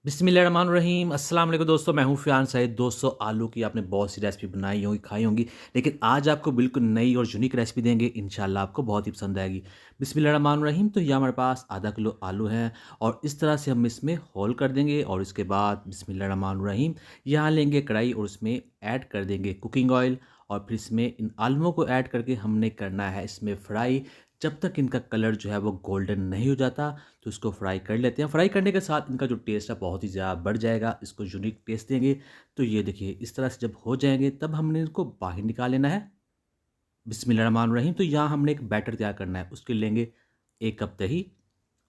बिस्मिल्लाहिर्रहमानिर्रहीम अस्सलाम वालेकुम दोस्तों, मैं हूं फ़ियान सईद। दोस्तों, आलू की आपने बहुत सी रेसिपी बनाई होंगी, खाई होंगी, लेकिन आज आपको बिल्कुल नई और यूनिक रेसिपी देंगे। इंशाल्लाह आपको बहुत ही पसंद आएगी। बिस्मिल्लाहिर्रहमानिर्रहीम। तो ये हमारे पास आधा किलो आलू है और इस तरह से हम इसमें होल कर देंगे। और इसके बाद बिस्मिल्लाहिर्रहमानिर्रहीम यहाँ लेंगे कढ़ाई और उसमें ऐड कर देंगे कुकिंग ऑयल। और फिर इसमें इन आलूओं को ऐड करके हमने करना है इसमें फ्राई। जब तक इनका कलर जो है वो गोल्डन नहीं हो जाता, तो इसको फ्राई कर लेते हैं। फ्राई करने के साथ इनका जो टेस्ट है बहुत ही ज़्यादा बढ़ जाएगा, इसको यूनिक टेस्ट देंगे। तो ये देखिए इस तरह से जब हो जाएंगे तब हमने इनको बाहर निकाल लेना है। बिस्मिल्लाहिर्रहमानिर्रहीम। तो यहाँ हमने एक बैटर तैयार करना है। उसके लेंगे 1 कप दही,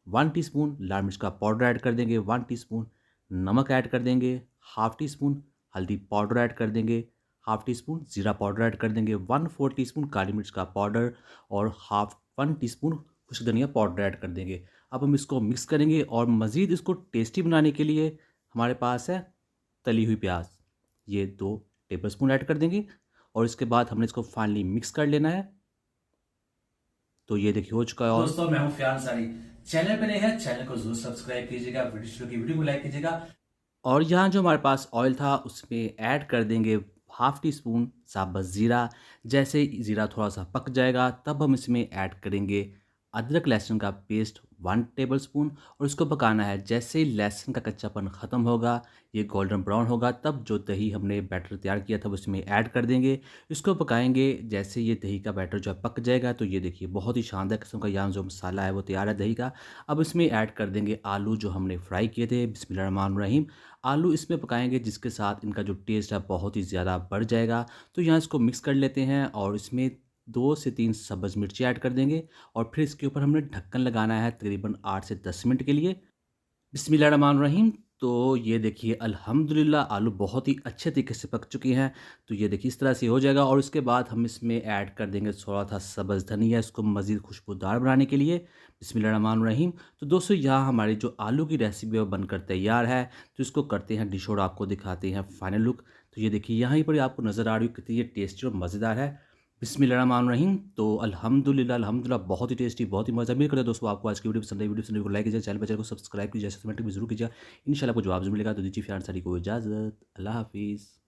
1 टीस्पून लाल मिर्च का पाउडर ऐड कर देंगे, 1 टीस्पून नमक ऐड कर देंगे, हाफ़ टी स्पून हल्दी पाउडर ऐड कर देंगे, हाफ़ टी स्पून ज़ीरा पाउडर ऐड कर देंगे, 1/4 टीस्पून काली मिर्च का पाउडर और 1 टीस्पून खुश्क धनिया पाउडर ऐड कर देंगे। अब हम इसको मिक्स करेंगे और मज़ीद इसको टेस्टी बनाने के लिए हमारे पास है तली हुई प्याज, ये 2 टेबलस्पून ऐड कर देंगे। और इसके बाद हमने इसको फाइनली मिक्स कर लेना है। तो ये देखिए हो चुका है। और दोस्तों, मैं हूं फ़ियान सारी। चैनल पे नए हैं, चैनल को जरूर सब्सक्राइब कीजिएगा, वीडियो को लाइक कीजिएगा। और यहाँ जो हमारे पास ऑयल था उसमें ऐड कर देंगे हाफ़ टी स्पून साबुत ज़ीरा। जैसे ही ज़ीरा थोड़ा सा पक जाएगा तब हम इसमें ऐड करेंगे अदरक लहसुन का पेस्ट 1 टेबलस्पून। और इसको पकाना है। जैसे ही लहसुन का कच्चापन ख़त्म होगा, ये गोल्डन ब्राउन होगा, तब जो दही हमने बैटर तैयार किया था वो इसमें ऐड कर देंगे। इसको पकाएंगे। जैसे ये दही का बैटर जो है पक जाएगा, तो ये देखिए बहुत ही शानदार किस्म का यहाँ जो मसाला है वो तैयार है दही का। अब इसमें ऐड कर देंगे आलू जो हमने फ्राई किए थे। बिस्मिल्लाहिर्रहमानिर्रहीम। आलू इसमें पकाएंगे जिसके साथ इनका जो टेस्ट है बहुत ही ज़्यादा बढ़ जाएगा। तो यहाँ इसको मिक्स कर लेते हैं और इसमें 2 से 3 सब्ज़ मिर्ची ऐड कर देंगे। और फिर इसके ऊपर हमने ढक्कन लगाना है तकरीबन 8 से 10 मिनट के लिए। बिस्मिल्लाहिर्रहमानिर्रहीम। तो ये देखिए अल्हम्दुलिल्लाह आलू बहुत ही अच्छे तरीके से पक चुके हैं। तो ये देखिए इस तरह से हो जाएगा। और उसके बाद हम इसमें ऐड कर देंगे थोड़ा सा सब्ज़ धनिया, इसको मज़ीद खुशबूदार बनाने के लिए। बिस्मिल्लाहिर्रहमानिर्रहीम। तो दोस्तों, यहाँ हमारी जो आलू की रेसिपी है वो बनकर तैयार है। तो इसको करते हैं डिश और आपको दिखाते हैं फाइनल लुक। तो ये देखिए यहाँ पर आपको नज़र आ रही है कितनी ये टेस्टी और मज़ेदार है। बिस्मिल्लाहिर्रहमानिर्रहीम। तो अल्हम्दुलिल्लाह बहुत ही टेस्टी, बहुत ही मज़ा। उम्मीद करता है दोस्तों आपको आज की वीडियो पसंद आई। वीडियो को लाइक कीजिए, चैनल को सब्सक्राइब कीजिए, जैसे कमेंट भी जरूर कीजिए। इंशाल्लाह आपको जवाब ज़रूर मिलेगा। तो दीजिए फ़ियान सारी को इजाज़त। अल्लाह हाफ़िज़।